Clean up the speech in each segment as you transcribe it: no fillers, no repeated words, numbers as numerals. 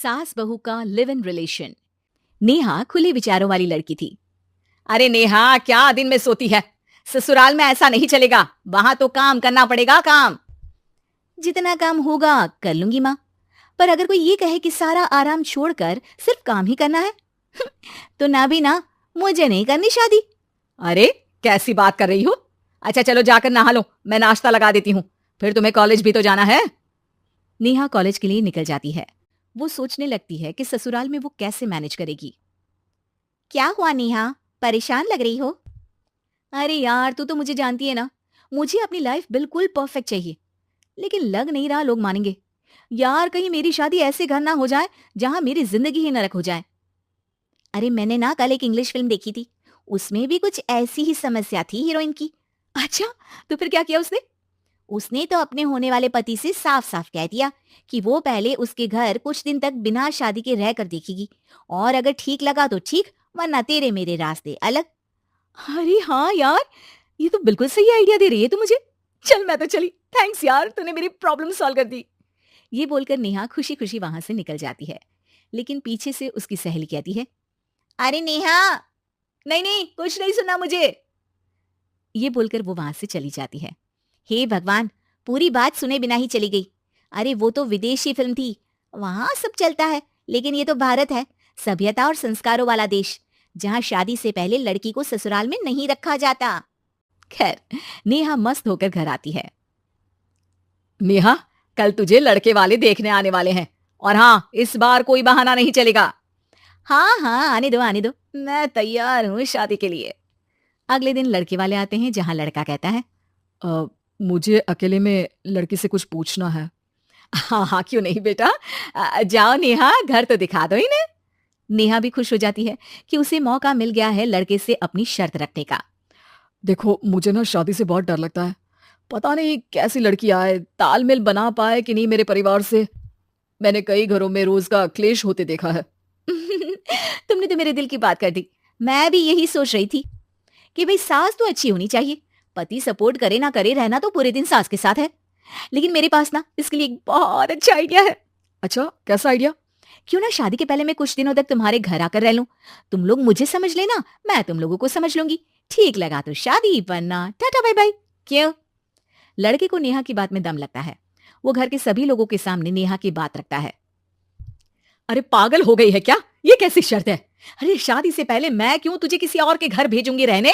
सास बहू का लिव इन रिलेशन। नेहा खुले विचारों वाली लड़की थी। अरे नेहा, क्या दिन में सोती है? ससुराल में ऐसा नहीं चलेगा, वहां तो काम करना पड़ेगा। काम जितना काम होगा कर लूंगी माँ, पर अगर कोई ये कहे कि सारा आराम छोड़कर सिर्फ काम ही करना है तो ना भी ना, मुझे नहीं करनी शादी। अरे कैसी बात कर रही हो? अच्छा चलो जाकर नहा लो, मैं नाश्ता लगा देती हूँ, फिर तुम्हें कॉलेज भी तो जाना है। नेहा कॉलेज के लिए निकल जाती है। वो सोचने लगती है कि ससुराल में वो कैसे मैनेज करेगी। क्या हुआ नेहा, परेशान लग रही हो? अरे यार, तू तो मुझे जानती है ना, मुझे अपनी लाइफ बिल्कुल परफेक्ट चाहिए, लेकिन लग नहीं रहा लोग मानेंगे। यार कहीं मेरी शादी ऐसे घर ना हो जाए जहां मेरी जिंदगी ही नरक हो जाए। अरे मैंने ना कल एक इंग्लिश फिल्म देखी थी, उसमें भी कुछ ऐसी ही समस्या थी हीरोइन की। अच्छा, तो फिर क्या किया उसने? उसने तो अपने होने वाले पति से साफ साफ कह दिया कि वो पहले उसके घर कुछ दिन तक बिना शादी के रह कर देखेगी, और अगर ठीक लगा तो ठीक, वरना तेरे मेरे रास्ते अलग। अरे हाँ यार, ये तो बिल्कुल सही आइडिया दे रही है तू मुझे। चल मैं तो चली, थैंक्स यार, तूने मेरी प्रॉब्लम सॉल्व कर दी। ये बोलकर नेहा खुशी खुशी वहां से निकल जाती है, लेकिन पीछे से उसकी सहेली कहती है, अरे नेहा, नहीं नहीं कुछ नहीं सुना मुझे। ये बोलकर वो वहां से चली जाती है। हे भगवान, पूरी बात सुने बिना ही चली गई। अरे वो तो विदेशी फिल्म थी, वहां सब चलता है, लेकिन ये तो भारत है, सभ्यता और संस्कारों वाला देश, जहां शादी से पहले लड़की को ससुराल में नहीं रखा जाता। खैर, नेहा मस्त होकर घर आती है। नेहा, कल तुझे लड़के वाले देखने आने वाले हैं, और हाँ, इस बार कोई बहाना नहीं चलेगा। हाँ हाँ, आने दो, मैं तैयार हूँ शादी के लिए। अगले दिन लड़के वाले आते हैं, जहां लड़का कहता है, मुझे अकेले में लड़की से कुछ पूछना है। हाँ हाँ, क्यों नहीं बेटा, जाओ नेहा, घर तो दिखा दो इन्हें। नेहा भी खुश हो जाती है कि उसे मौका मिल गया है लड़के से अपनी शर्त रखने का। देखो, मुझे ना शादी से बहुत डर लगता है, पता नहीं कैसी लड़की आए, तालमेल बना पाए कि नहीं मेरे परिवार से। मैंने कई घरों में रोज का क्लेश होते देखा है। तुमने तो मेरे दिल की बात कर दी। मैं भी यही सोच रही थी कि भाई सास तो अच्छी होनी चाहिए, पति सपोर्ट करे ना करे, रहना तो पूरे दिन सास के साथ है। लेकिन मेरे पास ना इसके लिए एक बहुत अच्छा आइडिया है। अच्छा, कैसा आइडिया? क्यों ना शादी के पहले मैं कुछ दिनों तक तुम्हारे घर आकर रह लूं, तुम लोग मुझे समझ लेना, मैं तुम लोगों को समझ लूंगी, ठीक लगा तो शादी, वरना टाटा बाय बाय। क्यों? लड़के को नेहा की बात में दम लगता है। वो घर के सभी लोगों के सामने नेहा की बात रखता है। अरे पागल हो गई है क्या? ये कैसी शर्त है? अरे शादी से पहले मैं क्यों तुझे किसी और के घर भेजूंगी रहने?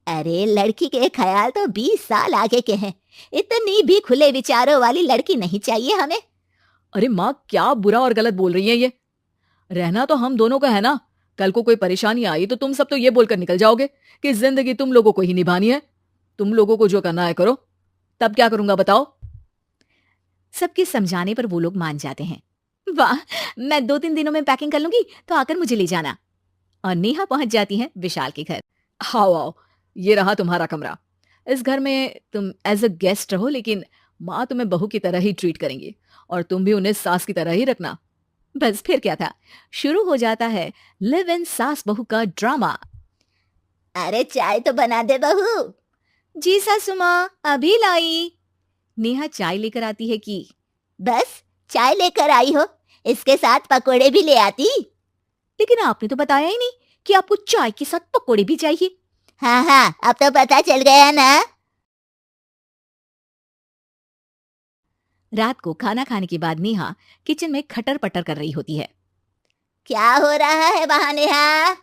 अरे लड़की के ख्याल तो 20 साल आगे के हैं, इतनी भी खुले विचारों वाली लड़की नहीं चाहिए हमें। अरे माँ, क्या बुरा और गलत बोल रही है ये? रहना तो हम दोनों का है ना, कल को कोई परेशानी आई तो तुम सब तो ये बोलकर निकल जाओगे कि जिंदगी तुम लोगों को ही निभानी है, तुम लोगों को जो करना है करो। तब क्या करूंगा बताओ? सबके समझाने पर वो लोग मान जाते हैं। वाह, मैं 2-3 दिनों में पैकिंग कर लूंगी, तो आकर मुझे ले जाना। और नेहा पहुंच जाती है विशाल के घर। आओ आओ, ये रहा तुम्हारा कमरा। इस घर में तुम एज अ गेस्ट रहो, लेकिन माँ तुम्हें बहू की तरह ही ट्रीट करेंगी, और तुम भी उन्हें सास की तरह ही रखना। बस फिर क्या था, शुरू हो जाता है लिव इन सास बहू का ड्रामा। अरे चाय तो बना दे बहू। जी सासू माँ, अभी लाई। नेहा चाय लेकर आती है कि बस चाय लेकर आई हो, इसके साथ पकोड़े भी ले आती। लेकिन आपने तो बताया ही नहीं कि आपको चाय के साथ पकोड़े भी चाहिए। हाँ हाँ, अब तो पता चल गया ना। रात को खाना खाने के बाद नेहा किचन में खटर पटर कर रही होती है। क्या हो रहा है वहां नेहा?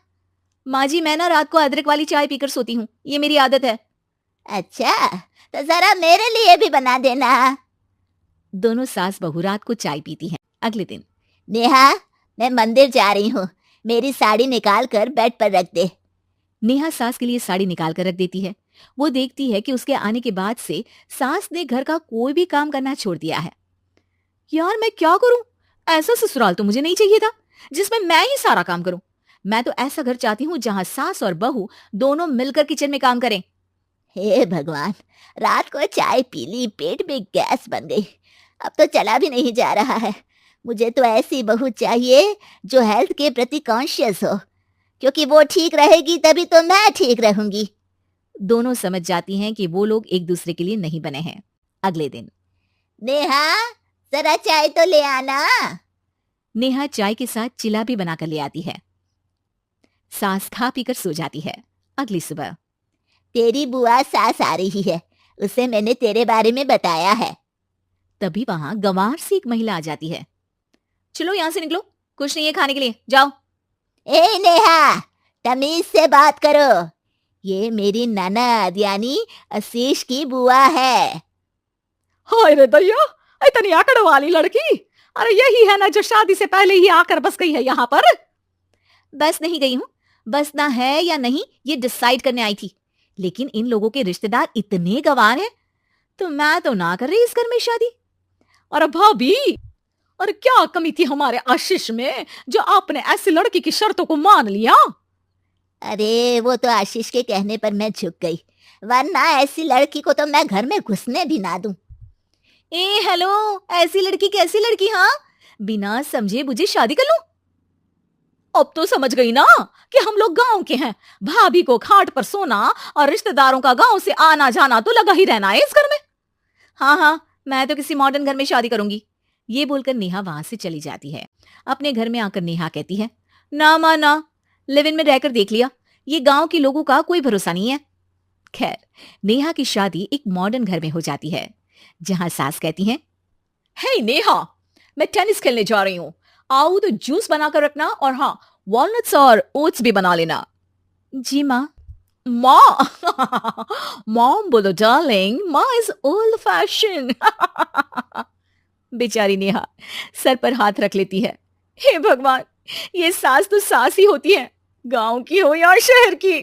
माँ जी, मैं ना रात को अदरक वाली चाय पीकर सोती हूँ, ये मेरी आदत है। अच्छा, तो जरा मेरे लिए भी बना देना। दोनों सास बहू रात को चाय पीती हैं। अगले दिन, नेहा, मैं मंदिर जा रही हूँ, मेरी साड़ी निकाल कर बेड पर रख दे। नेहा सास के लिए साड़ी निकाल कर रख देती है। वो देखती है कि उसके आने के बाद से सास ने घर का कोई भी काम करना छोड़ दिया है। यार मैं क्या करूं? ऐसा ससुराल तो मुझे नहीं चाहिए था जिसमें मैं ही सारा काम करूं। मैं तो ऐसा घर चाहती हूँ जहां सास और बहू दोनों मिलकर किचन में काम करें। हे भगवान, रात को चाय पी ली, पेट में गैस बन गई, अब तो चला भी नहीं जा रहा है। मुझे तो ऐसी बहू चाहिए जो हेल्थ के प्रति कॉन्शियस हो, क्योंकि वो ठीक रहेगी तभी तो मैं ठीक रहूंगी। दोनों समझ जाती हैं कि वो लोग एक दूसरे के लिए नहीं बने हैं। अगले दिन, नेहा, जरा चाय तो ले आना। नेहा चाय के साथ चिला भी बनाकर ले आती है। सास खा पीकर सो जाती है। अगली सुबह तेरी बुआ सास आ रही है, उसे मैंने तेरे बारे में बताया है। तभी वहां गंवार से एक महिला आ जाती है। चलो यहां से निकलो, कुछ नहीं है खाने के लिए, जाओ। ए नेहा, तमीज से बात करो, ये मेरी ननद यानी आशीष की बुआ है। हाय रे दैया, इतनी आकड़ वाली लड़की, अरे यही है ना जो शादी से पहले ही आकर बस गई है यहाँ पर। बस नहीं गई हूँ, बसना है या नहीं ये डिसाइड करने आई थी, लेकिन इन लोगों के रिश्तेदार इतने गंवार हैं तो मैं तो ना कर रही इस घर में शादी। और भाभी, और क्या कमी थी हमारे आशीष में जो आपने ऐसी लड़की की शर्तों को मान लिया। अरे वो तो आशीष के कहने पर मैं झुक गई, वरना ऐसी लड़की को तो मैं घर में घुसने भी ना दूं। ए हेलो, ऐसी लड़की कैसी लड़की? हाँ, बिना समझे बुझे शादी कर लूं? अब तो समझ गई ना कि हम लोग गांव के हैं। भाभी को खाट पर सोना और रिश्तेदारों का गांव से आना जाना तो लगा ही रहना है इस घर में। हाँ हाँ, मैं तो किसी मॉडर्न घर में शादी करूंगी। ये बोलकर नेहा वहां से चली जाती है। अपने घर में आकर नेहा कहती है, ना मां ना, लिव इन में रहकर देख लिया, ये गांव के लोगों का कोई भरोसा नहीं है। खैर, नेहा की शादी एक मॉडर्न घर में हो जाती है, जहां सास कहती है, हे नेहा, मैं टेनिस खेलने जा रही हूं, आओ तो जूस बनाकर रखना, और हाँ, वॉलनट्स और ओट्स भी बना लेना। जी माँ। माँ मॉम बोलो डार्लिंग, माँ इज ओल्ड फैशन। बेचारी नेहा सर पर हाथ रख लेती है। हे भगवान, ये सास तो सास ही होती है, गांव की हो या शहर की।